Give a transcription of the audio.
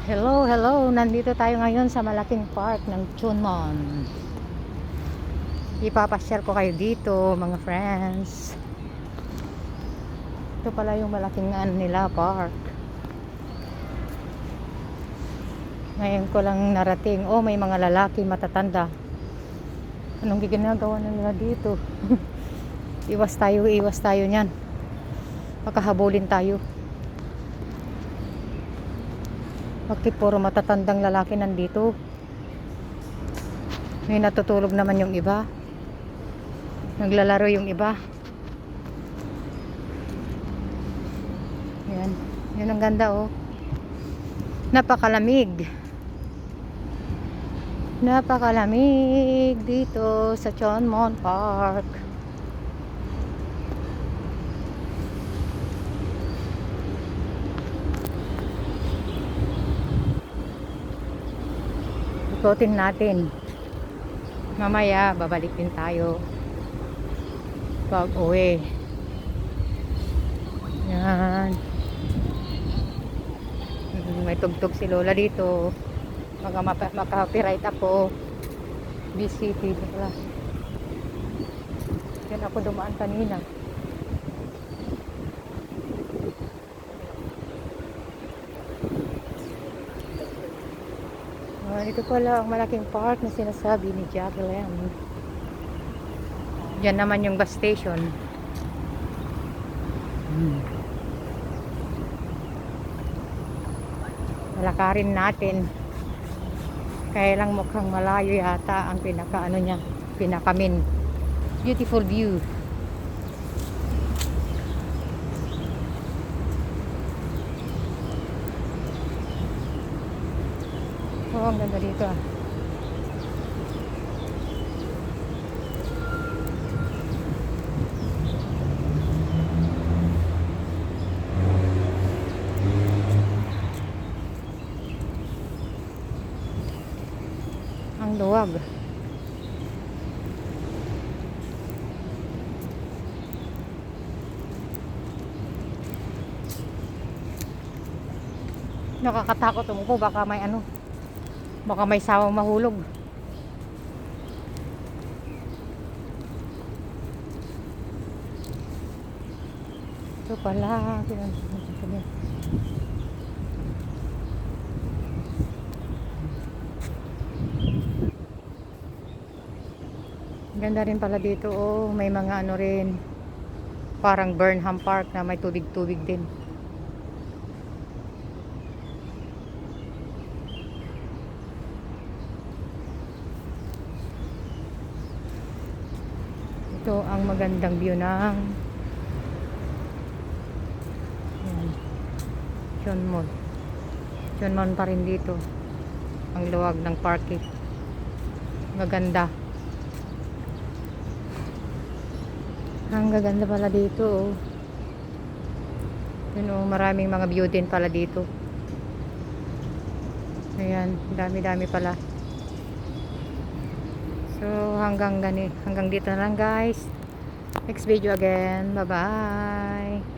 Hello, hello. Nandito tayo ngayon sa malaking park ng Chunmon. Ipapasyal ko kayo dito, mga friends. Ito pala yung malaking nila park. Ngayon ko lang narating. Oh, may mga lalaki matatanda. Anong ginagawa na nila dito? Iwas tayo niyan. Makahabulin tayo. Bakit puro matatandang lalaki nandito? May natutulog naman yung iba. Naglalaro yung iba. Yan. Yan ang ganda, oh. Napakalamig. Napakalamig dito sa Chunmon Park. Ikotin natin. Mamaya babalik din tayo pag uwi. Yan. May tugtog si Lola dito. Maka-copyright ako. BCT pala. Yan ako dumaan kanina. Ito pala ang malaking park na sinasabi ni Jacqueline. Diyan naman yung bus station. Lalakarin natin. Kaya lang mukhang malayo yata ang pinakamin. Beautiful view. Oh, ang ganda dito ah. Ang luwag. Nakakatakot umupo, baka may sawang mahulog. Ito pala ganda rin pala dito. Oh, may mga rin, parang Burnham Park na may tubig-tubig din. Ito ang magandang view ng Chunmon pa rin dito. Ang luwag ng parking. Maganda. Ang gaganda pala dito, oh. Yun, oh, maraming mga view din pala dito. Ayan, dami-dami pala. So, hanggang dito na lang, guys. Next video again. Bye-bye.